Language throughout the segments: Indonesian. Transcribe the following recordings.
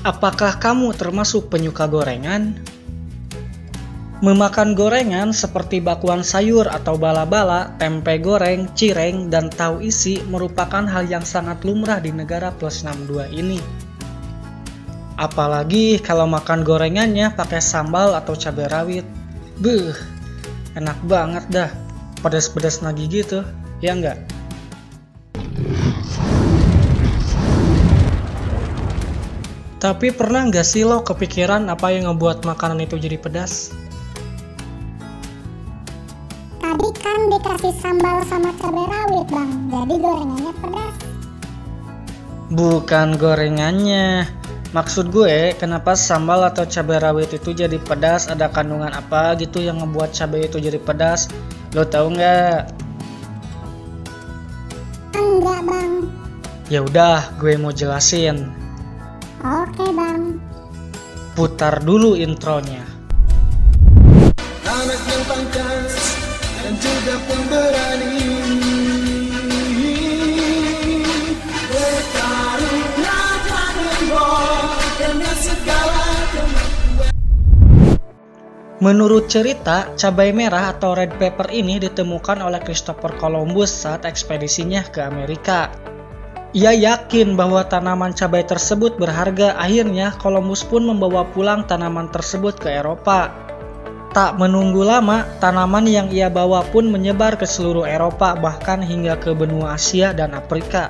Apakah kamu termasuk penyuka gorengan? Memakan gorengan seperti bakwan sayur atau bala-bala, tempe goreng, cireng, dan tahu isi merupakan hal yang sangat lumrah di negara plus 62 ini. Apalagi kalau makan gorengannya pakai sambal atau cabai rawit. Beuh, enak banget dah. Pedas-pedas lagi gitu, ya enggak? Tapi pernah nggak sih lo kepikiran apa yang ngebuat makanan itu jadi pedas? Tadi kan dikasih sambal sama cabai rawit bang, jadi gorengannya pedas. Bukan gorengannya. Maksud gue, kenapa sambal atau cabai rawit itu jadi pedas? Ada kandungan apa gitu yang ngebuat cabai itu jadi pedas? Lo tahu nggak? Enggak bang. Ya udah, gue mau jelasin. Oke bang. Putar dulu intronya. Anak yang pangkas dan juga pemberani, bertarunglah dengan segala kemampuan. Menurut cerita, cabai merah atau red pepper ini ditemukan oleh Christopher Columbus saat ekspedisinya ke Amerika. Ia yakin bahwa tanaman cabai tersebut berharga. Akhirnya Columbus pun membawa pulang tanaman tersebut ke Eropa. Tak menunggu lama, tanaman yang ia bawa pun menyebar ke seluruh Eropa, bahkan hingga ke benua Asia dan Afrika.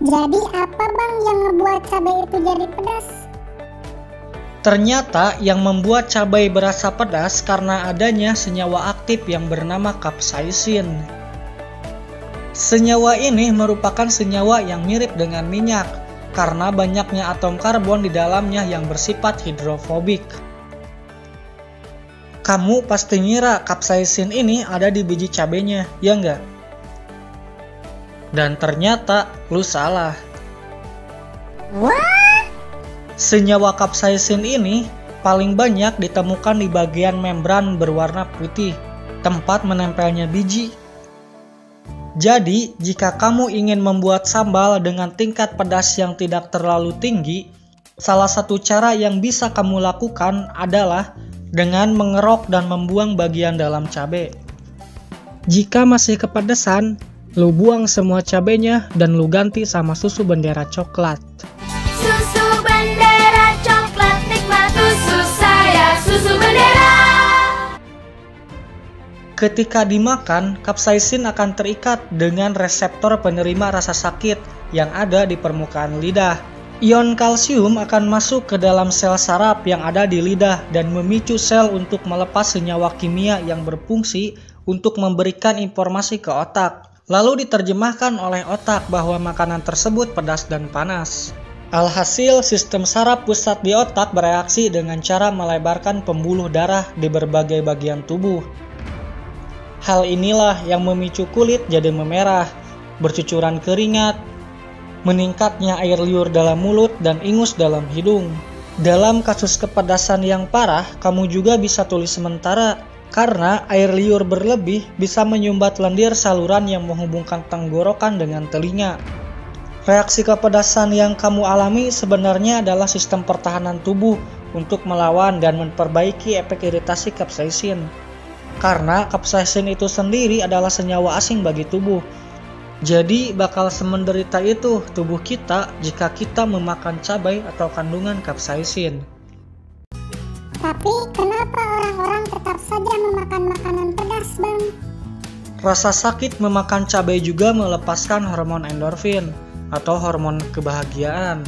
Jadi apa bang yang ngebuat cabai itu jadi pedas? Ternyata yang membuat cabai berasa pedas karena adanya senyawa aktif yang bernama capsaicin. Senyawa ini merupakan senyawa yang mirip dengan minyak karena banyaknya atom karbon di dalamnya yang bersifat hidrofobik. Kamu pasti ngira capsaicin ini ada di biji cabenya, ya enggak? Dan ternyata lu salah. What? Senyawa capsaicin ini paling banyak ditemukan di bagian membran berwarna putih, tempat menempelnya biji. Jadi, jika kamu ingin membuat sambal dengan tingkat pedas yang tidak terlalu tinggi, salah satu cara yang bisa kamu lakukan adalah dengan mengerok dan membuang bagian dalam cabai. Jika masih kepedesan, lu buang semua cabenya dan lu ganti sama susu bendera coklat. Susu bendera coklat nikmat, susu saya, susu bendera. Ketika dimakan, capsaicin akan terikat dengan reseptor penerima rasa sakit yang ada di permukaan lidah. Ion kalsium akan masuk ke dalam sel saraf yang ada di lidah dan memicu sel untuk melepas senyawa kimia yang berfungsi untuk memberikan informasi ke otak. Lalu diterjemahkan oleh otak bahwa makanan tersebut pedas dan panas. Alhasil, sistem saraf pusat di otak bereaksi dengan cara melebarkan pembuluh darah di berbagai bagian tubuh. Hal inilah yang memicu kulit jadi memerah, bercucuran keringat, meningkatnya air liur dalam mulut dan ingus dalam hidung. Dalam kasus kepedasan yang parah, kamu juga bisa tulis sementara karena air liur berlebih bisa menyumbat lendir saluran yang menghubungkan tenggorokan dengan telinga. Reaksi kepedasan yang kamu alami sebenarnya adalah sistem pertahanan tubuh untuk melawan dan memperbaiki efek iritasi capsaicin. Karena capsaicin itu sendiri adalah senyawa asing bagi tubuh. Jadi bakal semenderita itu tubuh kita jika kita memakan cabai atau kandungan capsaicin. Tapi kenapa orang-orang tetap saja memakan makanan pedas bang? Rasa sakit memakan cabai juga melepaskan hormon endorfin atau hormon kebahagiaan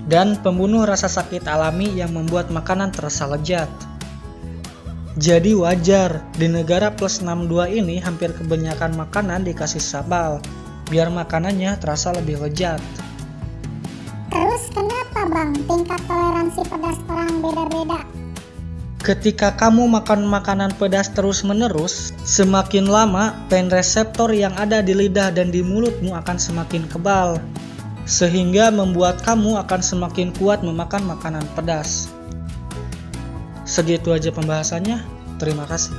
dan pembunuh rasa sakit alami yang membuat makanan terasa lezat. Jadi wajar, di negara plus 62 ini hampir kebanyakan makanan dikasih sambal, biar makanannya terasa lebih lezat. Terus kenapa bang tingkat toleransi pedas orang beda-beda? Ketika kamu makan makanan pedas terus-menerus, semakin lama pen reseptor yang ada di lidah dan di mulutmu akan semakin kebal, sehingga membuat kamu akan semakin kuat memakan makanan pedas. Segitu aja pembahasannya. Terima kasih.